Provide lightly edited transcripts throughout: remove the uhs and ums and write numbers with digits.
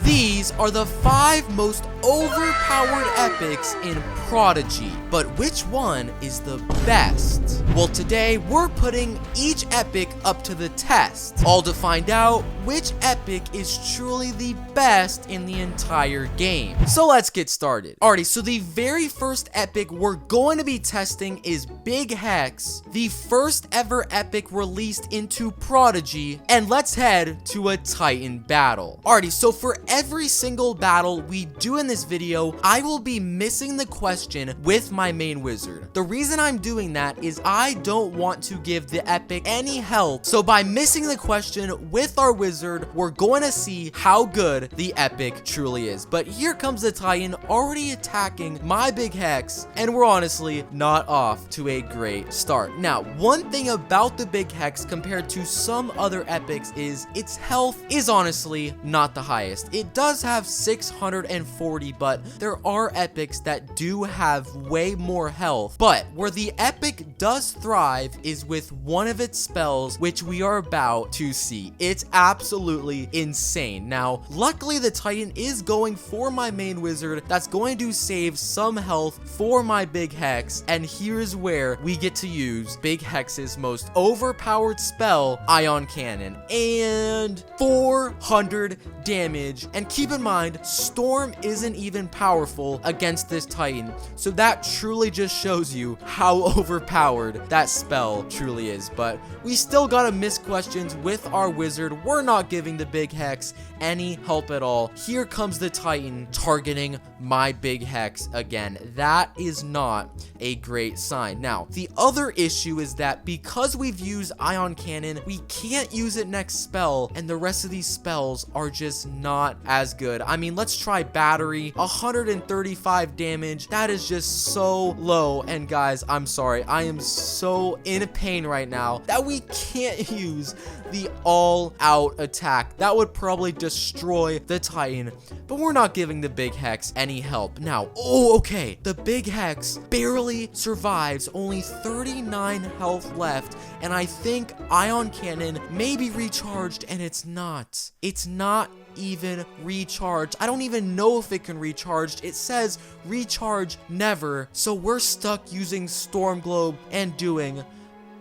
These are the 5 most overpowered epics in Prodigy, but which one is the best? Well, today we're putting each epic up to the test, all to find out which epic is truly the best in the entire game. So let's get started. Alrighty, so the very first epic we're going to be testing is Big Hex, the first ever epic released into Prodigy, and let's head to a Titan battle. Alrighty, so for every single battle we do in this video, I will be missing the question with my main wizard. The reason I'm doing that is I don't want to give the epic any help, so by missing the question with our wizard, we're going to see how good the epic truly is. But here comes the Titan already attacking my Big Hex, and we're honestly not off to a great start. Now, one thing about the Big Hex compared to some other epics is its health is honestly not the highest. It does have 640, but there are epics that do have way more health. But where the epic does thrive is with one of its spells, which we are about to see. It's absolutely insane. Now, luckily the Titan is going for my main wizard. That's going to save some health for my Big Hex, and here's where we get to use Big Hex's most overpowered spell, Ion Cannon, and 400 damage. And keep in mind, Storm isn't even powerful against this Titan, so that truly just shows you how overpowered that spell truly is. But we still gotta miss questions with our wizard. We're not giving the Big Hex any help at all. Here comes the Titan targeting my Big Hex again. That is not a great sign. Now, the other issue is that because we've used Ion Cannon, we can't use it next spell, and the rest of these spells are just not as good. I mean, let's try Battery, 135 damage. That is just so low, and guys, I'm sorry, I am so in pain right now that we can't use the all-out attack. That would probably destroy the Titan, but we're not giving the Big Hex any help. Now, okay, the Big Hex barely survives, only 39 health left, and I think Ion Cannon may be recharged, and it's not. It's not even recharged. I don't even know if it can recharge. It says recharge never, so we're stuck using Storm Globe and doing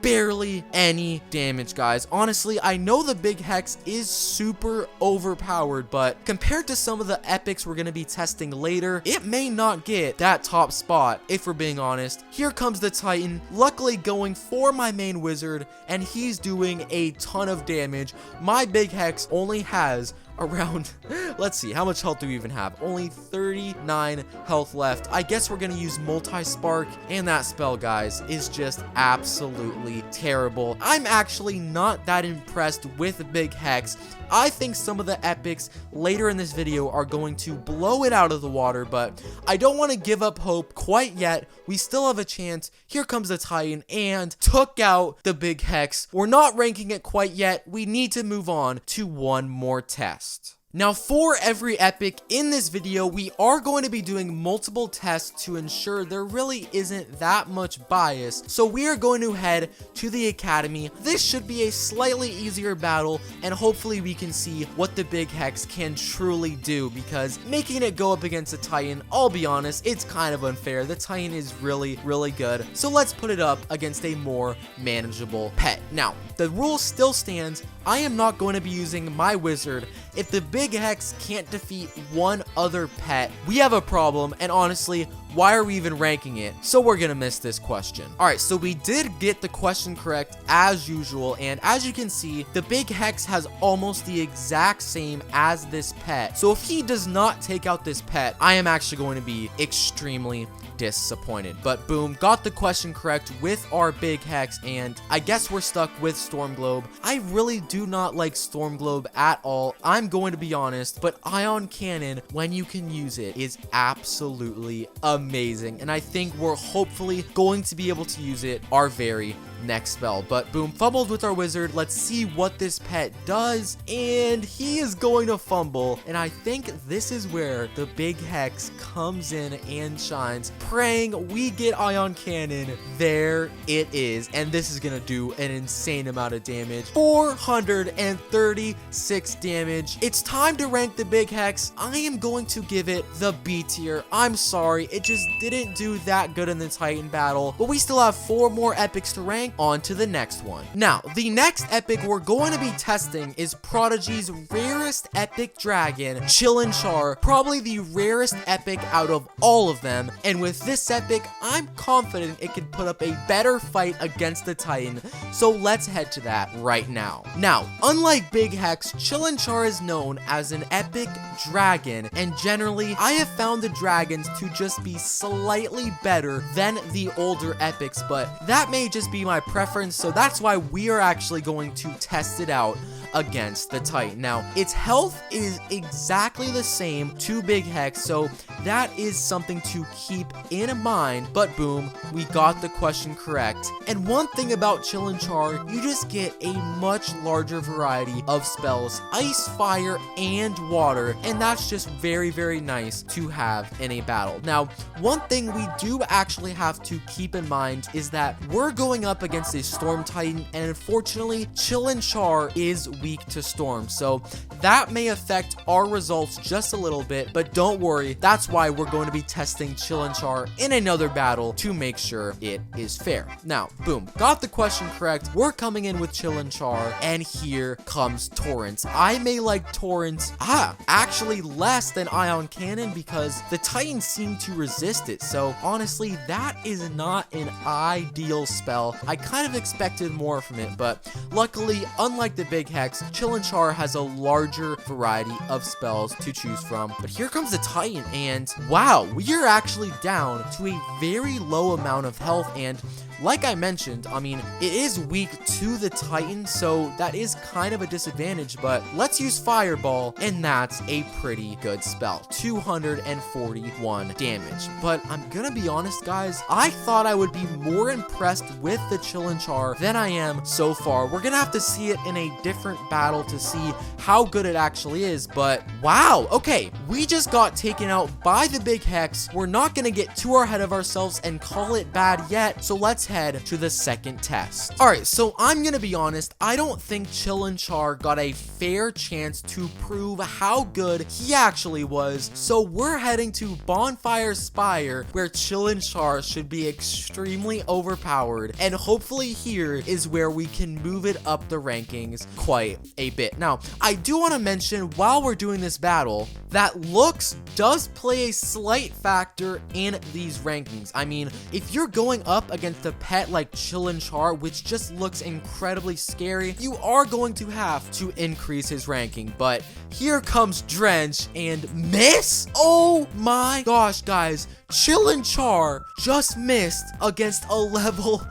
barely any damage, guys. Honestly, I know the Big Hex is super overpowered, but compared to some of the epics we're going to be testing later, it may not get that top spot, if we're being honest. Here comes the Titan, luckily going for my main wizard, and he's doing a ton of damage. My Big Hex only has around, let's see, how much health do we even have? Only 39 health left. I guess we're gonna use Multi-Spark, and that spell, guys, is just absolutely terrible. I'm actually not that impressed with Big Hex. I think some of the epics later in this video are going to blow it out of the water, but I don't want to give up hope quite yet. We still have a chance. Here comes the Titan and took out the Big Hex. We're not ranking it quite yet. We need to move on to one more test. Now, for every epic in this video, we are going to be doing multiple tests to ensure there really isn't that much bias. So we are going to head to the academy. This should be a slightly easier battle, and hopefully we can see what the Big Hex can truly do, because making it go up against a Titan, I'll be honest, it's kind of unfair. The Titan is really, really good. So let's put it up against a more manageable pet. Now, the rule still stands. I am not going to be using my wizard. If the Big Hex can't defeat one other pet, we have a problem, and honestly, why are we even ranking it? So we're gonna miss this question. Alright, so we did get the question correct as usual, and as you can see, the Big Hex has almost the exact same as this pet. So if he does not take out this pet, I am actually going to be extremely disappointed. But boom, got the question correct with our Big Hex, and I guess we're stuck with Storm Globe. I really do not like Storm Globe at all, I'm going to be honest, but Ion Cannon, when you can use it, is absolutely amazing, and I think we're hopefully going to be able to use it our very next spell. But boom, fumbled with our wizard. Let's see what this pet does. And he is going to fumble. And I think this is where the big hex comes in and shines. Praying we get Ion Cannon. There it is. And this is going to do an insane amount of damage. 436 damage. It's time to rank the big hex. I am going to give it the B tier. I'm sorry. It just didn't do that good in the Titan battle. But we still have 4 more epics to rank. On to the next one. Now, the next epic we're going to be testing is Prodigy's rarest epic dragon, Chillinchar. Probably the rarest epic out of all of them. And with this epic, I'm confident it can put up a better fight against the Titan. So let's head to that right now. Now, unlike Big Hex, Chillinchar is known as an epic dragon. And generally, I have found the dragons to just be slightly better than the older epics. But that may just be my preference. So that's why we are actually going to test it out against the Titan. Now, its health is exactly the same to Big Hex, so that is something to keep in mind. But boom, we got the question correct. And one thing about Chillinchar, you just get a much larger variety of spells, ice, fire, and water, and that's just very, very nice to have in a battle. Now, one thing we do actually have to keep in mind is that we're going up against a Storm Titan, and unfortunately, Chillinchar is weak to Storm, so that may affect our results just a little bit, but don't worry, that's why we're going to be testing Chillinchar in another battle to make sure it is fair. Now, boom, got the question correct. We're coming in with Chillinchar, and here comes Torrent. I may like Torrent, actually less than Ion Cannon because the Titans seem to resist it, so honestly, that is not an ideal spell. I kind of expected more from it, but luckily, unlike the Big Hex, Chillinchar has a larger variety of spells to choose from. But here comes the Titan, and wow, we are actually down to a very low amount of health, and like I mentioned, I mean, it is weak to the Titan, so that is kind of a disadvantage, but let's use Fireball, and that's a pretty good spell. 241 damage. But I'm gonna be honest, guys, I thought I would be more impressed with the Chillinchar than I am so far. We're gonna have to see it in a different battle to see how good it actually is, but wow, okay, we just got taken out by the Big Hex. We're not gonna get too ahead of ourselves and call it bad yet, so let's head to the second test. Alright, so I'm gonna be honest, I don't think Chillinchar got a fair chance to prove how good he actually was, so we're heading to Bonfire Spire, where Chillinchar should be extremely overpowered, and hopefully here is where we can move it up the rankings quite a bit. Now, I do want to mention while we're doing this battle that looks does play a slight factor in these rankings. I mean, if you're going up against a pet like Chillinchar, which just looks incredibly scary, you are going to have to increase his ranking. But here comes Drench and miss? Oh my gosh, guys, Chillinchar just missed against a level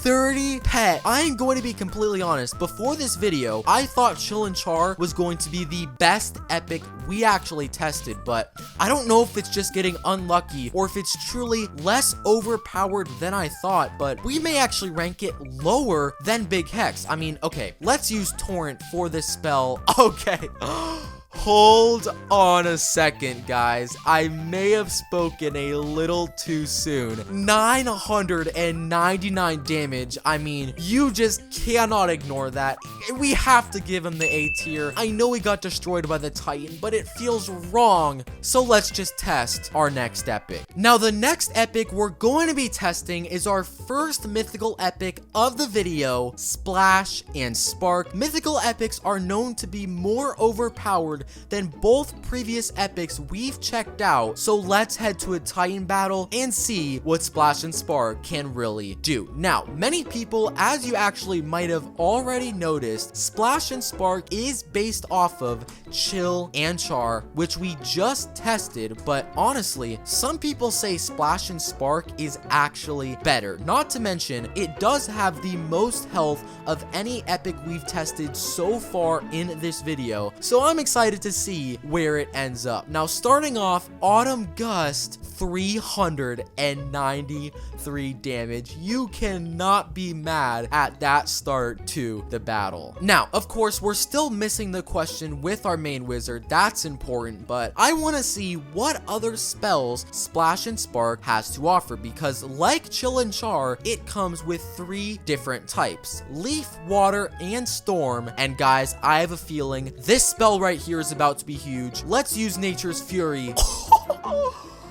30 pet. I am going to be completely honest. Before this video, I thought Chillinchar was going to be the best epic we actually tested, but I don't know if it's just getting unlucky or if it's truly less overpowered than I thought, but we may actually rank it lower than Big Hex. I mean, okay, let's use Torrent for this spell. Okay. Hold on a second, guys. I may have spoken a little too soon. 999 damage. I mean, you just cannot ignore that. We have to give him the A tier. I know he got destroyed by the Titan, but it feels wrong. So let's just test our next epic. Now, the next epic we're going to be testing is our first mythical epic of the video, Splash and Spark. Mythical epics are known to be more overpowered than both previous epics we've checked out, so let's head to a Titan battle and see what Splash and Spark can really do. Now, many people, as you actually might have already noticed, Splash and Spark is based off of Chill, and Char, which we just tested, but honestly, some people say Splash and Spark is actually better. Not to mention, it does have the most health of any epic we've tested so far in this video, so I'm excited to see where it ends up. Now, starting off, Autumn Gust, 393 damage. You cannot be mad at that start to the battle. Now, of course, we're still missing the question with our main wizard. That's important, but I want to see what other spells Splash and Spark has to offer, because like Chill and Char, it comes with 3 different types: Leaf, Water, and Storm. And guys, I have a feeling this spell right here is about to be huge. Let's use Nature's Fury.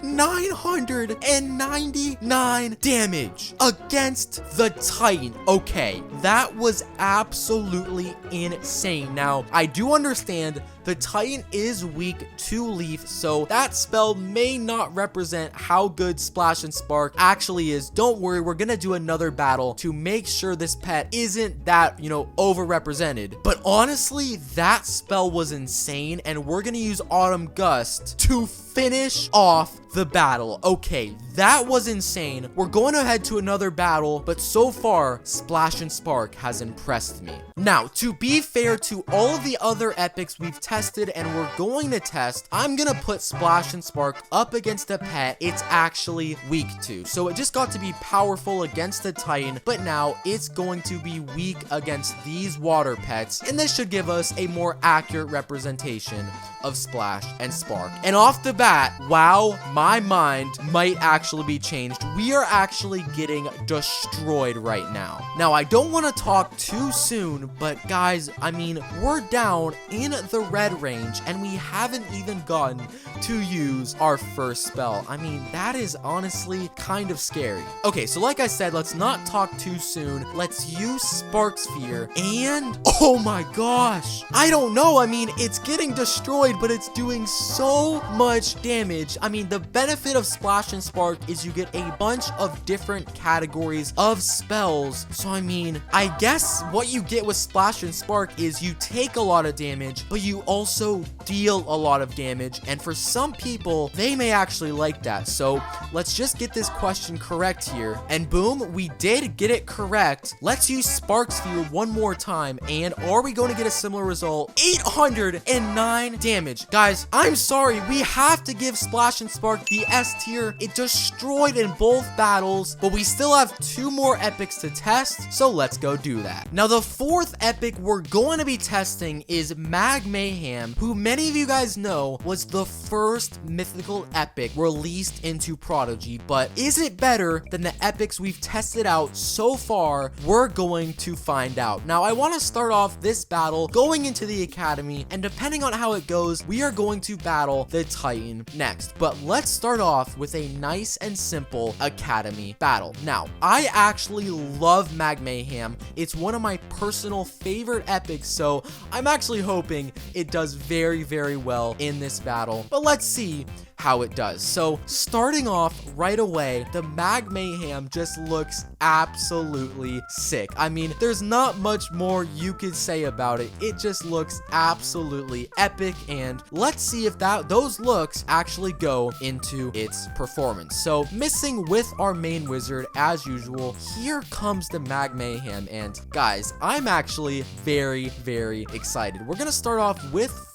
999 damage against the Titan. Okay, that was absolutely insane. Now, I do understand the Titan is weak to Leaf, so that spell may not represent how good Splash and Spark actually is. Don't worry, we're gonna do another battle to make sure this pet isn't that, overrepresented. But honestly, that spell was insane, and we're gonna use Autumn Gust to finish off the battle. Okay, that was insane. We're going to head to another battle, but so far, Splash and Spark has impressed me. Now, to be fair to all of the other epics we've tested and we're going to test, I'm gonna put Splash and Spark up against a pet it's actually weak to. So it just got to be powerful against the Titan, but now it's going to be weak against these water pets, and this should give us a more accurate representation of Splash and Spark. And off the bat, wow, my mind might actually be changed. We are actually getting destroyed right now. Now, I don't want to talk too soon, but guys, I mean, we're down in the red range and we haven't even gotten to use our first spell. I mean, that is honestly kind of scary. Okay, so like I said, let's not talk too soon. Let's use Spark Sphere, and oh my gosh, I don't know. I mean, it's getting destroyed, but it's doing so much damage. I mean, the benefit of Splash and Spark is you get a bunch of different categories of spells. So I mean, I guess what you get with Splash and Spark is you take a lot of damage, but you also deal a lot of damage, and for some people, they may actually like that. So let's just get this question correct here, and boom, we did get it correct. Let's use Spark Sphere one more time, and are we going to get a similar result? 809 damage. Guys, I'm sorry, we have to give Splash and Spark the S tier. It destroyed in both battles, but we still have 2 more epics to test, so let's go do that. Now, the 4th epic we're going to be testing is Mag Mayhem, who many of you guys know was the first mythical epic released into Prodigy, but is it better than the epics we've tested out so far? We're going to find out. Now, I want to start off this battle going into the academy, and depending on how it goes, we are going to battle the Titan next. But let's start off with a nice and simple academy battle. Now, I actually love Mag Mayhem. It's one of my personal favorite epics, so I'm actually hoping it does very, very well in this battle. But let's see how it does. So starting off right away, the Mag Mayhem just looks absolutely sick. I mean, there's not much more you could say about it. It just looks absolutely epic, and let's see if those looks actually go into its performance. So missing with our main wizard as usual, here comes the Mag Mayhem, and guys, I'm actually very, very excited. We're gonna start off with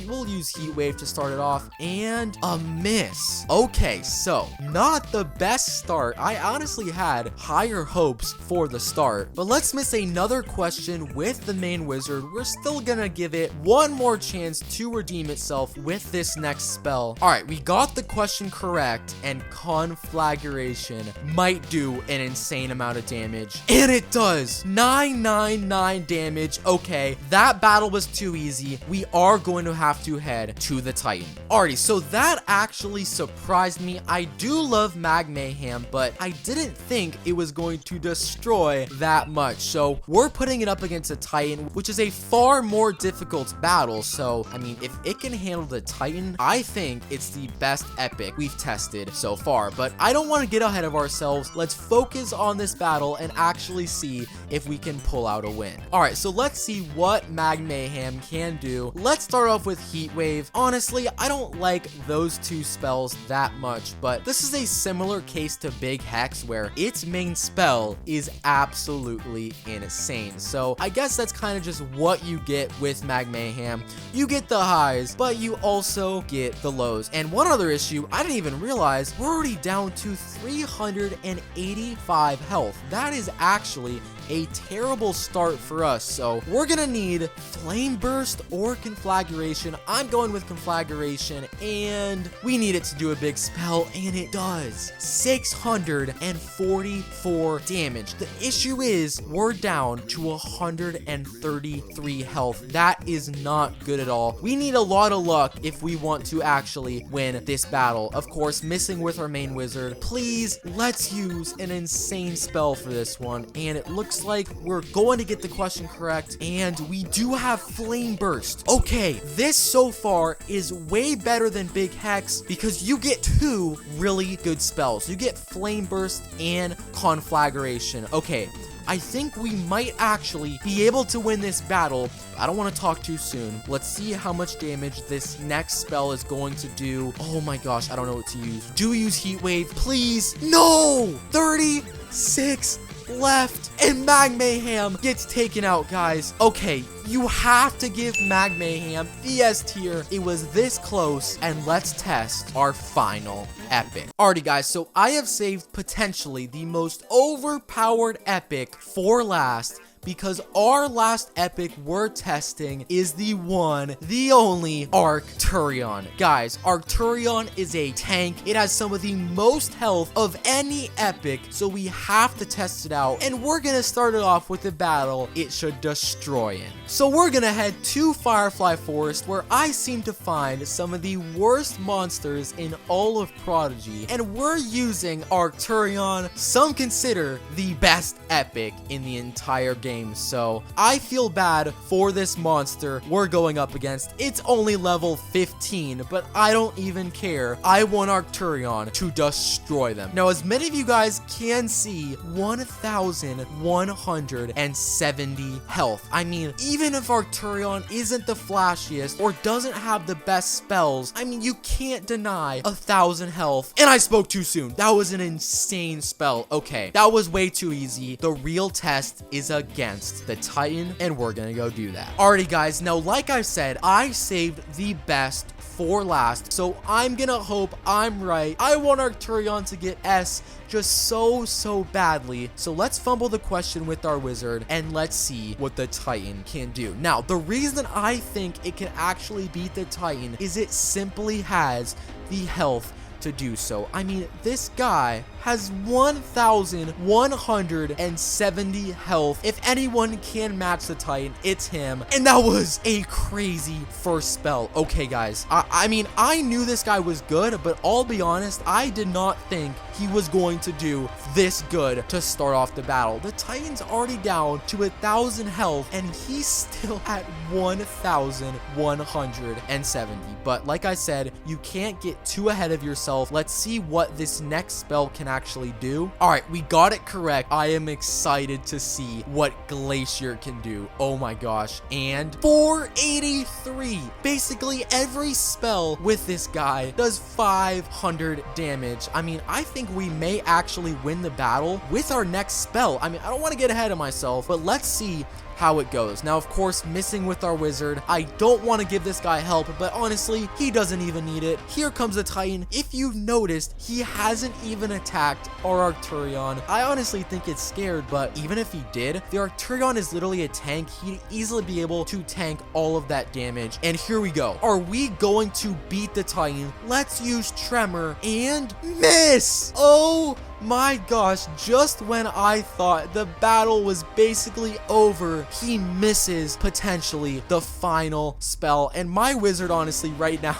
we'll use Heat Wave to start it off, and a miss. Okay, so not the best start. I honestly had higher hopes for the start, but let's miss another question with the main wizard. We're still gonna give it one more chance to redeem itself with this next spell. All right, we got the question correct, and Conflagration might do an insane amount of damage, and it does. 999 damage. Okay, that battle was too easy. We are going to have to head to the Titan. Alrighty, so that actually surprised me. I do love Mag Mayhem, but I didn't think it was going to destroy that much. So we're putting it up against a Titan, which is a far more difficult battle. So, I mean, if it can handle the Titan, I think it's the best epic we've tested so far. But I don't want to get ahead of ourselves. Let's focus on this battle and actually see if we can pull out a win. Alright, so let's see what Mag Mayhem can do. Let's let's start off with Heat Wave. Honestly, I don't like those two spells that much, but this is a similar case to Big Hex where its main spell is absolutely insane. So I guess that's kind of just what you get with Mag Mayhem. You get the highs, but you also get the lows. And one other issue, I didn't even realize we're already down to 385 health. That is actually a terrible start for us, so we're gonna need Flame Burst or Conflagration. I'm going with Conflagration, and we need it to do a big spell, and it does. 644 damage. The issue is we're down to 133 health. That is not good at all. We need a lot of luck if we want to actually win this battle. Of course, missing with our main wizard. Please, let's use an insane spell for this one, and it looks like we're going to get the question correct, and we do have Flame Burst. Okay, this so far is way better than Big Hex because you get two really good spells. You get Flame Burst and Conflagration. Okay, I think we might actually be able to win this battle. I don't want to talk too soon. Let's see how much damage this next spell is going to do. Oh my gosh, I don't know what to use. Do use Heat Wave, please. No! 36 left, and Mag Mayhem gets taken out, guys. Okay, you have to give Mag Mayhem the S tier. It was this close, and let's test our final epic. Alrighty, guys, so I have saved potentially the most overpowered epic for last, because our last epic we're testing is the one, the only Arcturion. Guys, Arcturion is a tank. It has some of the most health of any epic, so we have to test it out, and we're gonna start it off with a battle it should destroy in. So we're gonna head to Firefly Forest, where I seem to find some of the worst monsters in all of Prodigy, and we're using Arcturion, some consider the best epic in the entire game. So I feel bad for this monster we're going up against. It's only level 15, but I don't even care. I want Arcturion to destroy them. Now, as many of you guys can see, 1,170 health. I mean, even if Arcturion isn't the flashiest or doesn't have the best spells, I mean, you can't deny 1,000 health. And I spoke too soon. That was an insane spell. Okay, that was way too easy. The real test is against the Titan, and we're gonna go do that. Alrighty, guys, now like I said, I saved the best for last, so I'm gonna hope I'm right. I want Arcturion to get S just so badly. So let's fumble the question with our wizard, and let's see what the Titan can do. Now, the reason I think it can actually beat the Titan is it simply has the health to do so. I mean, this guy has 1,170 health. If anyone can match the Titan, it's him. And that was a crazy first spell. Okay, guys, I mean, I knew this guy was good, but I'll be honest, I did not think he was going to do this good to start off the battle. The Titan's already down to 1,000 health, and he's still at 1,170. But like I said, you can't get too ahead of yourself. Let's see what this next spell can actually do. All right, we got it correct. I am excited to see what Glacier can do. Oh my gosh. And 483. Basically every spell with this guy does 500 damage. I mean, I think we may actually win the battle with our next spell. I mean, I don't want to get ahead of myself, but let's see how it goes. Now, of course, missing with our wizard. I don't want to give this guy help, but honestly, he doesn't even need it. Here comes the Titan. If you've noticed, he hasn't even attacked our Arcturion. I honestly think it's scared, but even if he did, the Arcturion is literally a tank. He'd easily be able to tank all of that damage. And here we go. Are we going to beat the Titan? Let's use Tremor and miss. Oh my gosh, just when I thought the battle was basically over, he misses potentially the final spell. And my wizard, honestly, right now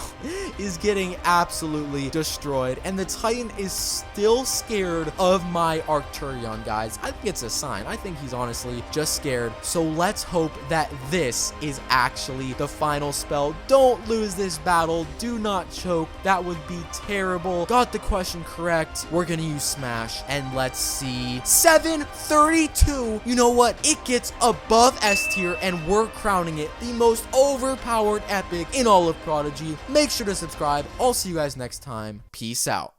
is getting absolutely destroyed. And the Titan is still scared of my Arcturion, guys. I think it's a sign. I think he's honestly just scared. So let's hope that this is actually the final spell. Don't lose this battle. Do not choke. That would be terrible. Got the question correct. We're gonna use Smash. Smash. And let's see, 732. You know what? It gets above S tier, and we're crowning it the most overpowered epic in all of Prodigy. Make sure to subscribe. I'll see you guys next time. Peace out.